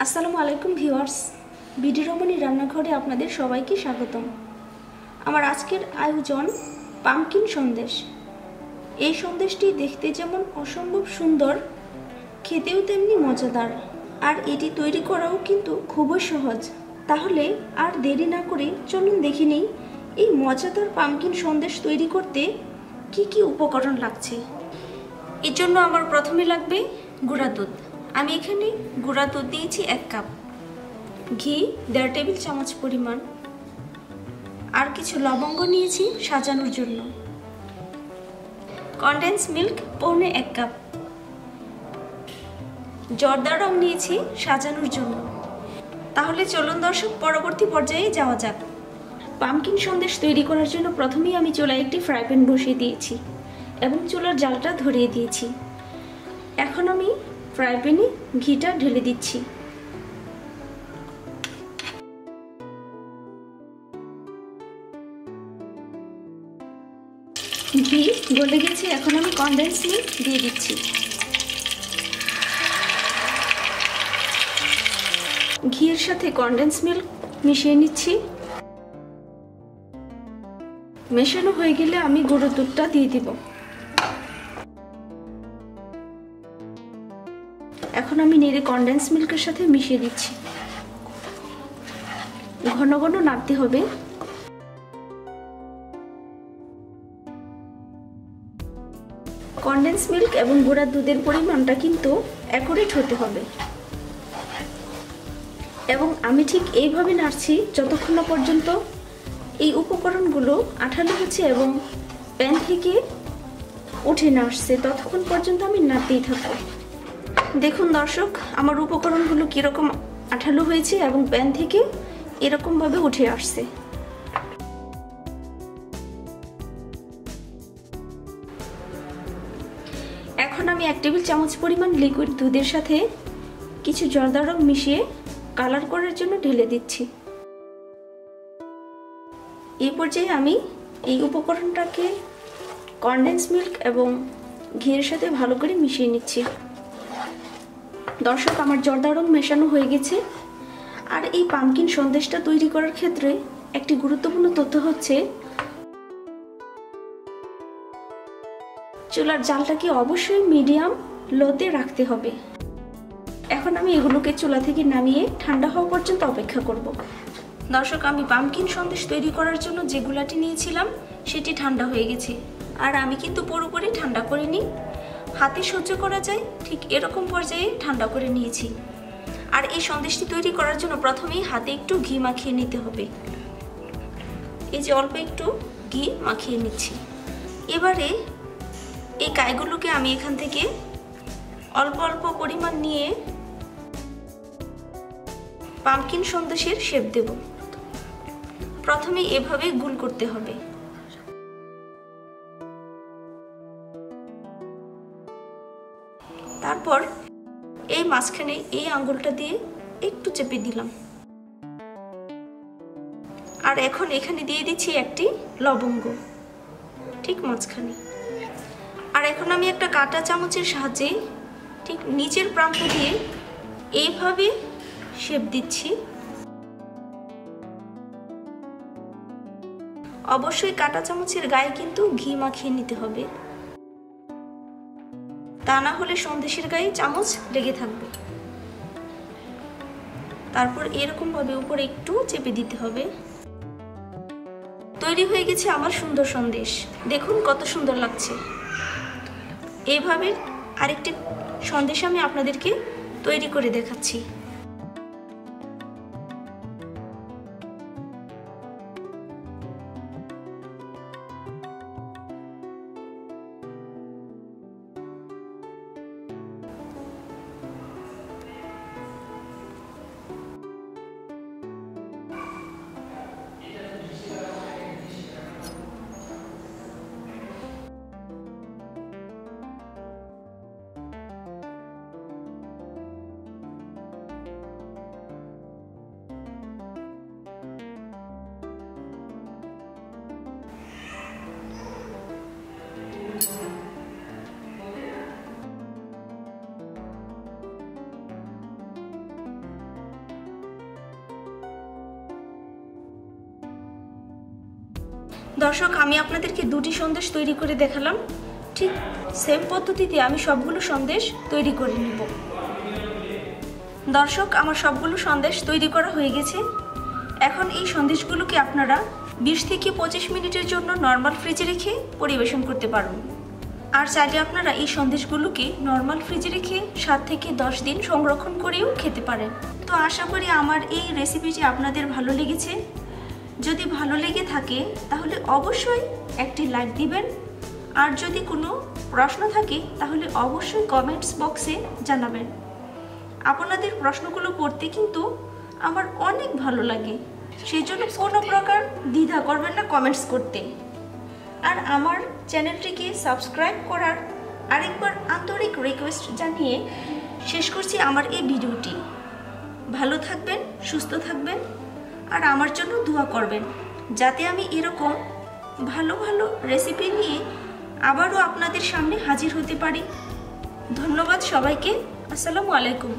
আসসালামু আলাইকুম viewers, BD রমণী রান্নাঘরে আপনাদের সবাইকে স্বাগতম। আমার আজকের আয়োজন পামকিন সন্দেশ। এই সন্দেশটি দেখতে যেমন অসম্ভব সুন্দর, খেতেও তেমনি মজাদার, আর এটি তৈরি করাও কিন্তু খুবই সহজ। তাহলে আর দেরি না করে চলুন দেখে নিই এই মজাদার পামকিন সন্দেশ তৈরি করতে কি কি উপকরণ লাগছে। এর জন্য আমার প্রথমে লাগবে গুঁড়া দুধ। আমি এখানে গুঁড়া দুধ দিয়েছি 1 কাপ, ঘি 1.5 টেবিল চামচ পরিমাণ, আর কিছু লবঙ্গ নিয়েছি সাজানোর জন্য, কনডেন্স মিল্ক পৌনে 1 কাপ, জর্দা রং নিয়েছি সাজানোর জন্য। তাহলে চলুন দর্শক, পরবর্তী পর্যায়ে যাওয়া যাক। পামকিন সন্দেশ তৈরি করার জন্য প্রথমেই আমি চুলায় একটি ফ্রাই প্যান বসিয়ে দিয়েছি এবং চুলার জালটা ধরিয়ে দিয়েছি। এখন আমি ফ্রাই প্যানে ঘিটা ঢেলে দিচ্ছি। ঘি গলে গেছে, এখন আমি কনডেন্স মিল্ক দিয়ে দিচ্ছি। ঘিয়ের সাথে কনডেন্স মিল্ক মিশিয়ে নিচ্ছি। মেশানো হয়ে গেলে আমি গুঁড়ো দুধটা দিয়ে দিব। এখন আমি নেড়ে কনডেন্স মিল্কের সাথে মিশিয়ে দিচ্ছি। ঘন ঘন নাড়তে হবে। কনডেন্স মিল্ক এবং গুঁড়া দুধের পরিমাণটা কিন্তু অ্যাকুরেট হতে হবে, এবং আমি ঠিক এইভাবে নাড়ছি যতক্ষণ না পর্যন্ত এই উপকরণগুলো আঠালো হচ্ছে এবং প্যান থেকে উঠে না আসছে, ততক্ষণ পর্যন্ত আমি নাড়তেই থাকবো। দেখুন দর্শক, আমার উপকরণগুলো কীরকম আঠালো হয়েছে এবং প্যান থেকে এরকমভাবে উঠে আসছে। এখন আমি 1 টেবিল চামচ পরিমাণ লিকুইড দুধের সাথে কিছু জর্দা রং মিশিয়ে কালার করার জন্য ঢেলে দিচ্ছি। এই পর্যায়ে আমি এই উপকরণটাকে কনডেন্স মিল্ক এবং ঘিয়ের সাথে ভালো করে মিশিয়ে নিচ্ছি। দর্শক, আমার জর্দা রং মেশানো হয়ে গেছে। আর এই পামকিন সন্দেশটা তৈরি করার ক্ষেত্রে একটি গুরুত্বপূর্ণ তথ্য হচ্ছে চুলার জালটাকে অবশ্যই মিডিয়াম লোতে রাখতে হবে। এখন আমি এগুলোকে চুলা থেকে নামিয়ে ঠান্ডা হওয়া পর্যন্ত অপেক্ষা করব। দর্শক, আমি পামকিন সন্দেশ তৈরি করার জন্য যে গুলাটি নিয়েছিলাম সেটি ঠান্ডা হয়ে গেছে, আর আমি কিন্তু পুরোপুরি ঠান্ডা করিনি। হাতে সহ্য করা যায় ঠিক এরকম পর্যায়ে ঠান্ডা করে নিয়েছি। আর এই সন্দেশটি তৈরি করার জন্য প্রথমেই হাতে একটু ঘি মাখিয়ে নিতে হবে। এই যে অল্প একটু ঘি মাখিয়ে নিচ্ছি। এবারে এই কাইগুলোকে আমি এখান থেকে অল্প অল্প পরিমাণ নিয়ে পামকিন সন্দেশের শেপ দেব। প্রথমে এভাবে গোল করতে হবে। তারপর এই মাঝখানে এই আঙ্গুলটা দিয়ে একটু চেপে দিলাম, আর এখন এখানে দিয়ে দিচ্ছি একটি লবঙ্গ ঠিক মাঝখানে। আর এখন আমি একটা কাঁটা চামচের সাহায্যে ঠিক নিচের প্রান্ত দিয়ে এইভাবে শেপ দিচ্ছি। অবশ্যই কাঁটা চামচের গায়ে কিন্তু ঘি মাখিয়ে নিতে হবে, তা না হলে সন্দেশের গায়ে চামচ লেগে থাকবে। তারপর এরকম ভাবে উপরে একটু চেপে দিতে হবে। তৈরি হয়ে গেছে আমার সুন্দর সন্দেশ। দেখুন কত সুন্দর লাগছে। এইভাবে আরেকটি সন্দেশ আমি আপনাদেরকে তৈরি করে দেখাচ্ছি। দর্শক, আমি আপনাদেরকে দুটি সন্দেশ তৈরি করে দেখালাম। ঠিক সেম পদ্ধতিতে আমি সবগুলো সন্দেশ তৈরি করে নিব। দর্শক, আমার সবগুলো সন্দেশ তৈরি করা হয়ে গেছে। এখন এই সন্দেশগুলোকে আপনারা 20 থেকে 25 মিনিটের জন্য নর্মাল ফ্রিজে রেখে পরিবেশন করতে পারুন। আর চাইলে আপনারা এই সন্দেশগুলোকে নর্মাল ফ্রিজে রেখে 7 থেকে 10 দিন সংরক্ষণ করেও খেতে পারেন। তো আশা করি আমার এই রেসিপিটি আপনাদের ভালো লেগেছে। যদি ভালো লেগে থাকে তাহলে অবশ্যই একটি লাইক দিবেন। আর যদি কোনো প্রশ্ন থাকে তাহলে অবশ্যই কমেন্টস বক্সে জানাবেন। আপনাদের প্রশ্নগুলো পড়তে কিন্তু আমার অনেক ভালো লাগে, সেই জন্য কোনো প্রকার দ্বিধা করবেন না কমেন্টস করতে। আর আমার চ্যানেলটিকে সাবস্ক্রাইব করার আরেকবার আন্তরিক রিকোয়েস্ট জানিয়ে শেষ করছি আমার এই ভিডিওটি। ভালো থাকবেন, সুস্থ থাকবেন, আর আমার জন্য দোয়া করবেন যাতে আমি এরকম ভালো ভালো রেসিপি নিয়ে আবারও আপনাদের সামনে হাজির হতে পারি। ধন্যবাদ সবাইকে। আসসালামু আলাইকুম।